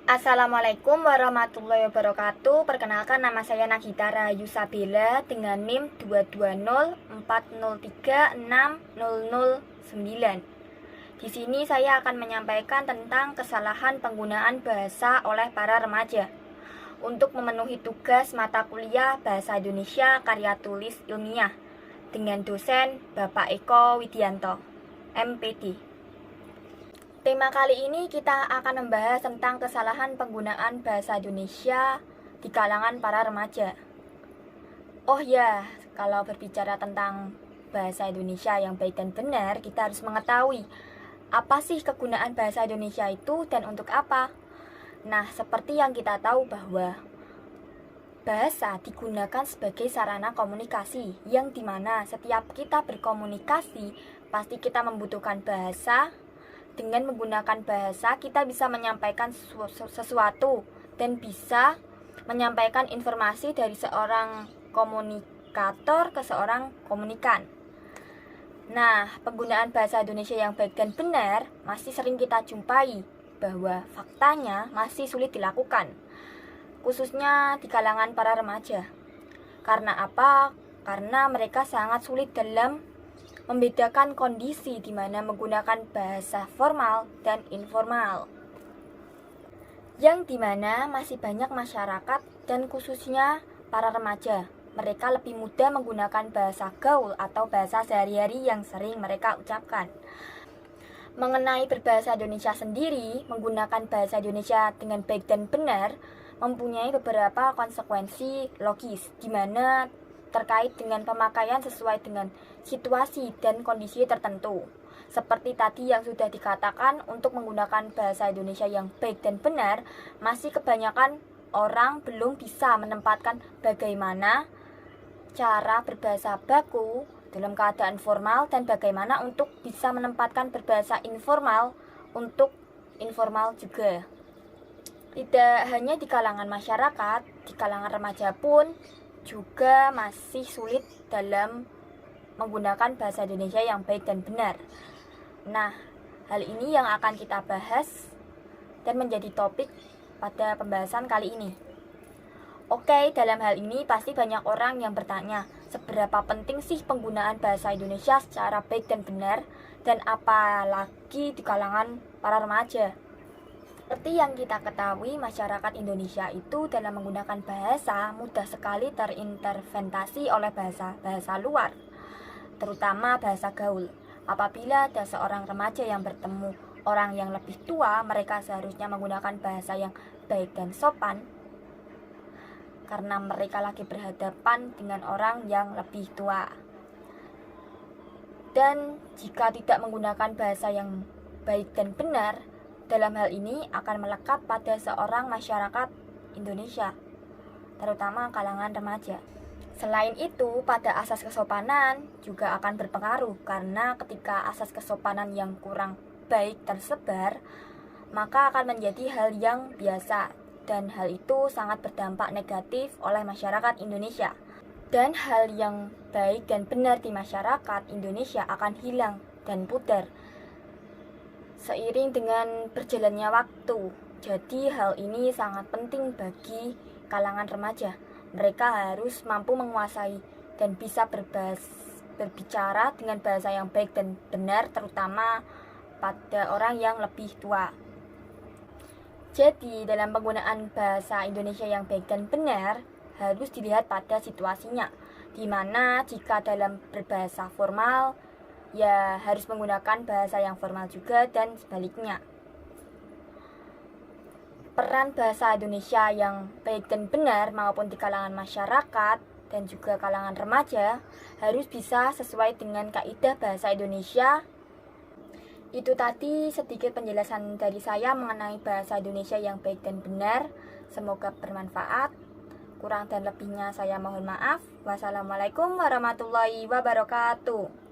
Assalamualaikum warahmatullahi wabarakatuh. Perkenalkan, nama saya Nagita Rahayu Sabila dengan NIM 22040360009. Di sini saya akan menyampaikan tentang kesalahan penggunaan bahasa oleh para remaja untuk memenuhi tugas mata kuliah Bahasa Indonesia Karya Tulis Ilmiah dengan dosen Bapak Eko Widianto, MPD. Tema kali ini kita akan membahas tentang kesalahan penggunaan bahasa Indonesia di kalangan para remaja. Oh ya, kalau berbicara tentang bahasa Indonesia yang baik dan benar, kita harus mengetahui apa sih kegunaan bahasa Indonesia itu dan untuk apa. Nah, seperti yang kita tahu bahwa bahasa digunakan sebagai sarana komunikasi, yang dimana setiap kita berkomunikasi pasti kita membutuhkan bahasa. Dengan menggunakan bahasa, kita bisa menyampaikan sesuatu dan bisa menyampaikan informasi dari seorang komunikator ke seorang komunikan. Nah, penggunaan bahasa Indonesia yang baik dan benar masih sering kita jumpai, bahwa faktanya masih sulit dilakukan, khususnya di kalangan para remaja. Karena apa? Karena mereka sangat sulit dalam membedakan kondisi di mana menggunakan bahasa formal dan informal, yang dimana masih banyak masyarakat dan khususnya para remaja, mereka lebih mudah menggunakan bahasa gaul atau bahasa sehari-hari yang sering mereka ucapkan. Mengenai berbahasa Indonesia sendiri, menggunakan bahasa Indonesia dengan baik dan benar mempunyai beberapa konsekuensi logis, di mana terkait dengan pemakaian sesuai dengan situasi dan kondisi tertentu. Seperti tadi yang sudah dikatakan, untuk menggunakan bahasa Indonesia yang baik dan benar, masih kebanyakan orang belum bisa menempatkan bagaimana cara berbahasa baku dalam keadaan formal dan bagaimana untuk bisa menempatkan berbahasa informal untuk informal juga. Tidak hanya di kalangan masyarakat, di kalangan remaja pun juga masih sulit dalam menggunakan bahasa Indonesia yang baik dan benar. Nah, hal ini yang akan kita bahas dan menjadi topik pada pembahasan kali ini. Oke, dalam hal ini pasti banyak orang yang bertanya, seberapa penting sih penggunaan bahasa Indonesia secara baik dan benar, dan apalagi di kalangan para remaja. Seperti yang kita ketahui, masyarakat Indonesia itu dalam menggunakan bahasa mudah sekali terinterventasi oleh bahasa luar, terutama bahasa gaul. Apabila ada seorang remaja yang bertemu orang yang lebih tua, mereka seharusnya menggunakan bahasa yang baik dan sopan, karena mereka lagi berhadapan dengan orang yang lebih tua. Dan jika tidak menggunakan bahasa yang baik dan benar, dalam hal ini akan melekat pada seorang masyarakat Indonesia, terutama kalangan remaja. Selain itu, pada asas kesopanan juga akan berpengaruh, karena ketika asas kesopanan yang kurang baik tersebar, maka akan menjadi hal yang biasa, dan hal itu sangat berdampak negatif oleh masyarakat Indonesia. Dan hal yang baik dan benar di masyarakat Indonesia akan hilang dan pudar seiring dengan berjalannya waktu. Jadi hal ini sangat penting bagi kalangan remaja. Mereka harus mampu menguasai dan bisa berbicara dengan bahasa yang baik dan benar, terutama pada orang yang lebih tua. Jadi dalam penggunaan bahasa Indonesia yang baik dan benar harus dilihat pada situasinya, dimana jika dalam berbahasa formal, ya harus menggunakan bahasa yang formal juga, dan sebaliknya. Peran bahasa Indonesia yang baik dan benar maupun di kalangan masyarakat dan juga kalangan remaja harus bisa sesuai dengan kaidah bahasa Indonesia. Itu tadi sedikit penjelasan dari saya mengenai bahasa Indonesia yang baik dan benar. Semoga bermanfaat. Kurang dan lebihnya saya mohon maaf. Wassalamualaikum warahmatullahi wabarakatuh.